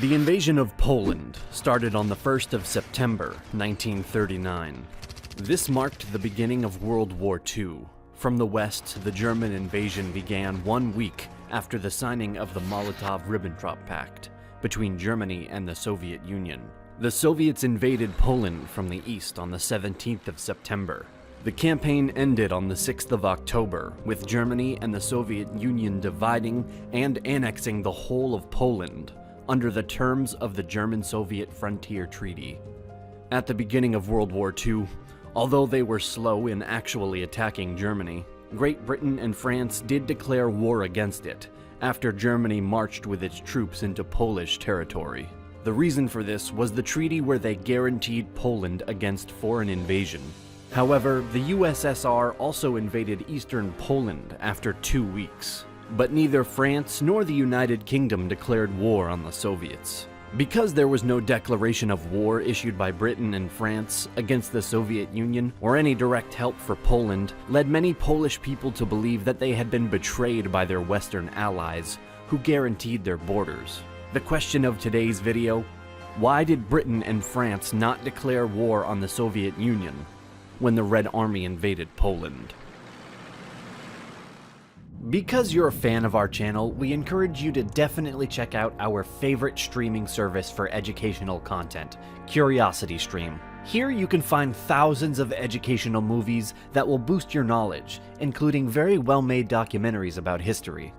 The invasion of Poland started on the 1st of September, 1939. This marked the beginning of World War II. From the west, the German invasion began 1 week after the signing of the Molotov-Ribbentrop Pact between Germany and the Soviet Union. The Soviets invaded Poland from the east on the 17th of September. The campaign ended on the 6th of October, with Germany and the Soviet Union dividing and annexing the whole of Poland under the terms of the German-Soviet Frontier Treaty. At the beginning of World War II, although they were slow in actually attacking Germany, Great Britain and France did declare war against it after Germany marched with its troops into Polish territory. The reason for this was the treaty where they guaranteed Poland against foreign invasion. However, the USSR also invaded eastern Poland after 2 weeks. But neither France nor the United Kingdom declared war on the Soviets. Because there was no declaration of war issued by Britain and France against the Soviet Union, or any direct help for Poland, led many Polish people to believe that they had been betrayed by their Western allies, who guaranteed their borders. The question of today's video: why did Britain and France not declare war on the Soviet Union when the Red Army invaded Poland? Because you're a fan of our channel, we encourage you to definitely check out our favorite streaming service for educational content, CuriosityStream. Here you can find thousands of educational movies that will boost your knowledge, including very well-made documentaries about history.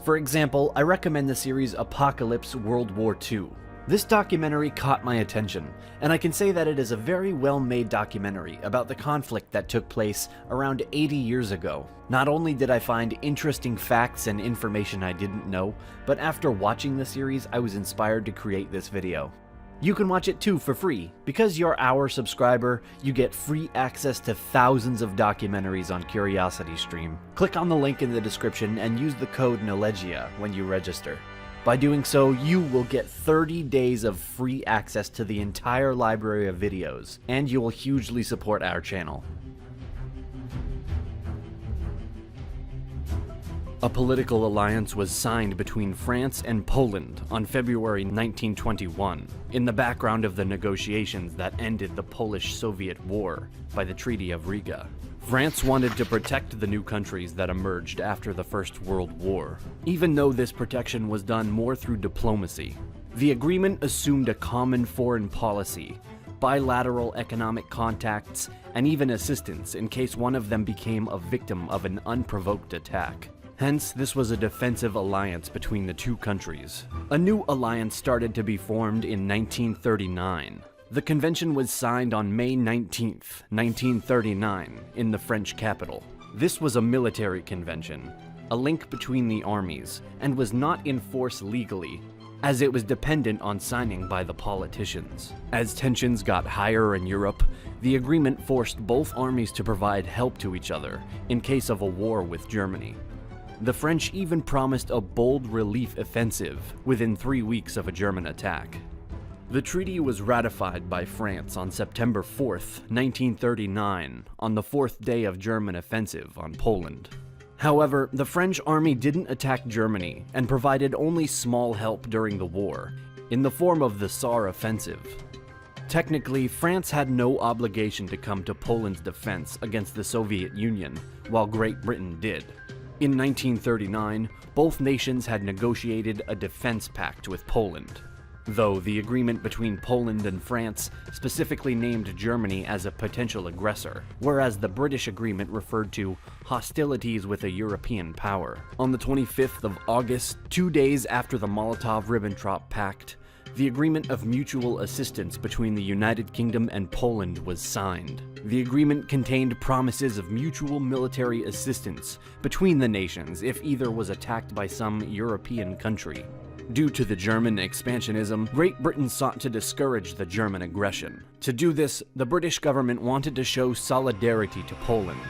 For example, I recommend the series Apocalypse World War II. This documentary caught my attention, and I can say that it is a very well-made documentary about the conflict that took place around 80 years ago. Not only did I find interesting facts and information I didn't know, but after watching the series, I was inspired to create this video. You can watch it too for free. Because you're our subscriber, you get free access to thousands of documentaries on CuriosityStream. Click on the link in the description and use the code NOLEGIA when you register. By doing so, you will get 30 days of free access to the entire library of videos, and you will hugely support our channel. A political alliance was signed between France and Poland on February 1921, in the background of the negotiations that ended the Polish-Soviet War by the Treaty of Riga. France wanted to protect the new countries that emerged after the First World War, even though this protection was done more through diplomacy. The agreement assumed a common foreign policy, bilateral economic contacts, and even assistance in case one of them became a victim of an unprovoked attack. Hence, this was a defensive alliance between the two countries. A new alliance started to be formed in 1939. The convention was signed on May 19, 1939, in the French capital. This was a military convention, a link between the armies, and was not in force legally, as it was dependent on signing by the politicians. As tensions got higher in Europe, the agreement forced both armies to provide help to each other in case of a war with Germany. The French even promised a bold relief offensive within 3 weeks of a German attack. The treaty was ratified by France on September 4th, 1939, on the 4th day of German offensive on Poland. However, the French army didn't attack Germany and provided only small help during the war, in the form of the Saar offensive. Technically, France had no obligation to come to Poland's defense against the Soviet Union, while Great Britain did. In 1939, both nations had negotiated a defense pact with Poland, though the agreement between Poland and France specifically named Germany as a potential aggressor, whereas the British agreement referred to hostilities with a European power. On the 25th of August, 2 days after the Molotov-Ribbentrop Pact, the Agreement of Mutual Assistance between the United Kingdom and Poland was signed. The agreement contained promises of mutual military assistance between the nations if either was attacked by some European country. Due to the German expansionism, Great Britain sought to discourage the German aggression. To do this, the British government wanted to show solidarity to Poland.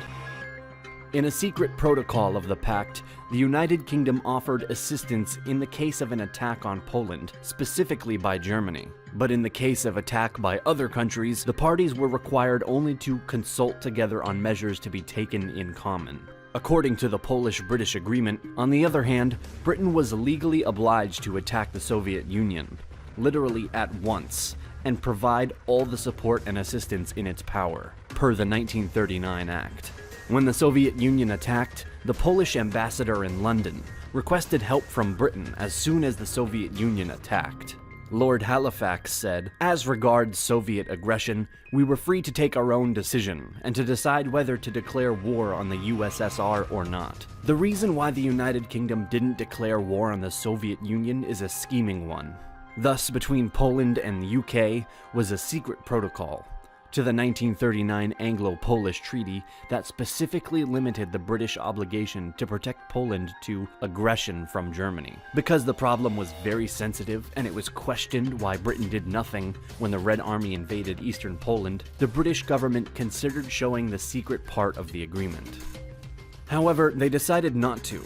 In a secret protocol of the pact, the United Kingdom offered assistance in the case of an attack on Poland, specifically by Germany. But in the case of attack by other countries, the parties were required only to consult together on measures to be taken in common. According to the Polish-British agreement, on the other hand, Britain was legally obliged to attack the Soviet Union. literally at once, and provide all the support and assistance in its power, per the 1939 Act. When the Soviet Union attacked, the Polish ambassador in London requested help from Britain as soon as the Soviet Union attacked. Lord Halifax said, "As regards Soviet aggression, we were free to take our own decision and to decide whether to declare war on the USSR or not. The reason why the United Kingdom didn't declare war on the Soviet Union is a scheming one. Thus, between Poland and the UK was a secret protocol to the 1939 Anglo-Polish Treaty that specifically limited the British obligation to protect Poland to aggression from Germany. Because the problem was very sensitive and it was questioned why Britain did nothing when the Red Army invaded eastern Poland, the British government considered showing the secret part of the agreement. However, they decided not to.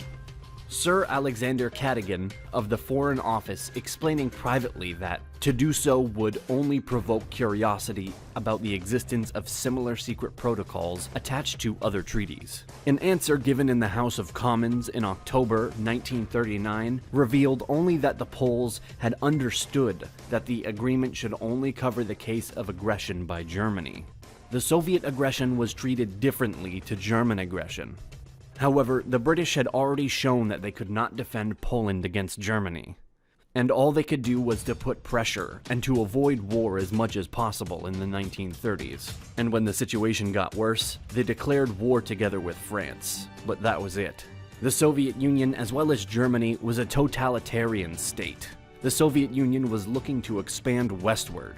Sir Alexander Cadogan of the Foreign Office explaining privately that to do so would only provoke curiosity about the existence of similar secret protocols attached to other treaties. An answer given in the House of Commons in October 1939 revealed only that the Poles had understood that the agreement should only cover the case of aggression by Germany. The Soviet aggression was treated differently to German aggression. However, the British had already shown that they could not defend Poland against Germany, and all they could do was to put pressure and to avoid war as much as possible in the 1930s. And when the situation got worse, they declared war together with France, but that was it. The Soviet Union, as well as Germany, was a totalitarian state. The Soviet Union was looking to expand westward,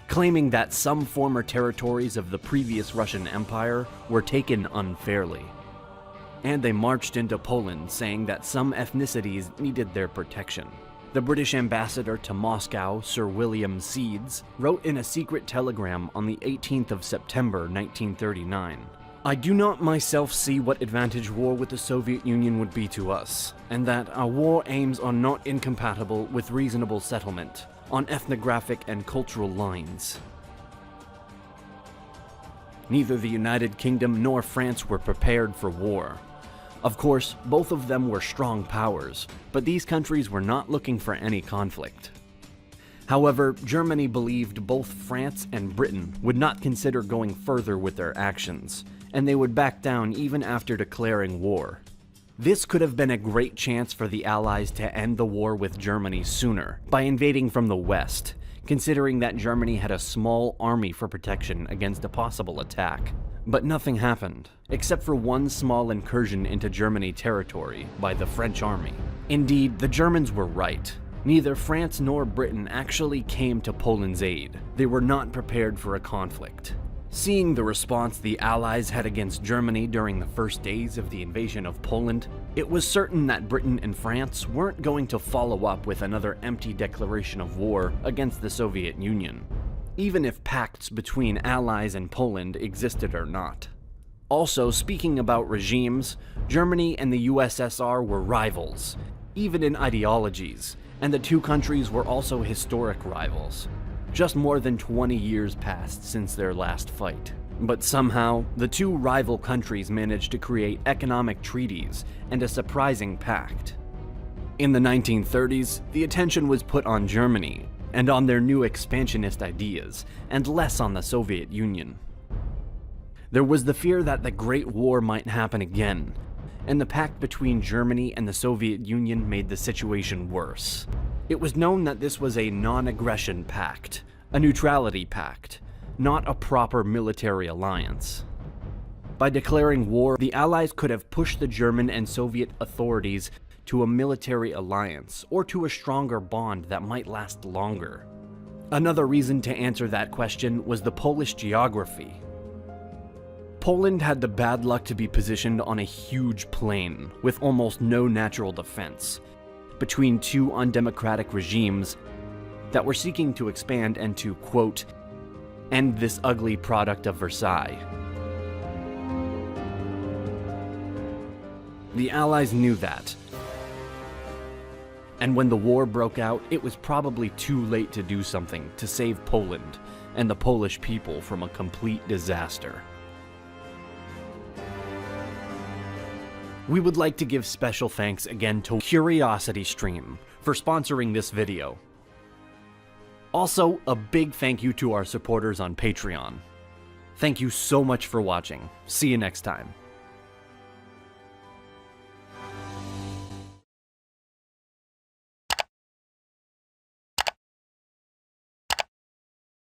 claiming that some former territories of the previous Russian Empire were taken unfairly. And they marched into Poland, saying that some ethnicities needed their protection. The British ambassador to Moscow, Sir William Seeds, wrote in a secret telegram on the 18th of September 1939, "I do not myself see what advantage war with the Soviet Union would be to us, and that our war aims are not incompatible with reasonable settlement on ethnographic and cultural lines." Neither the United Kingdom nor France were prepared for war. Of course, both of them were strong powers, but these countries were not looking for any conflict. However, Germany believed both France and Britain would not consider going further with their actions, and they would back down even after declaring war. This could have been a great chance for the Allies to end the war with Germany sooner, by invading from the west, considering that Germany had a small army for protection against a possible attack. But nothing happened, except for one small incursion into Germany territory by the French army. Indeed, the Germans were right. Neither France nor Britain actually came to Poland's aid. They were not prepared for a conflict. Seeing the response the Allies had against Germany during the first days of the invasion of Poland, it was certain that Britain and France weren't going to follow up with another empty declaration of war against the Soviet Union, even if pacts between Allies and Poland existed or not. Also, speaking about regimes, Germany and the USSR were rivals, even in ideologies, and the two countries were also historic rivals. Just more than 20 years passed since their last fight. But somehow, the two rival countries managed to create economic treaties and a surprising pact. In the 1930s, the attention was put on Germany and on their new expansionist ideas, and less on the Soviet Union. There was the fear that the Great War might happen again, and the pact between Germany and the Soviet Union made the situation worse. It was known that this was a non-aggression pact, a neutrality pact, not a proper military alliance. By declaring war, the Allies could have pushed the German and Soviet authorities to a military alliance, or to a stronger bond that might last longer. Another reason to answer that question was the Polish geography. Poland had the bad luck to be positioned on a huge plain, with almost no natural defense, between two undemocratic regimes that were seeking to expand and to, quote, end this ugly product of Versailles. The Allies knew that, and when the war broke out, it was probably too late to do something to save Poland and the Polish people from a complete disaster. We would like to give special thanks again to CuriosityStream for sponsoring this video. Also, a big thank you to our supporters on Patreon. Thank you so much for watching. See you next time.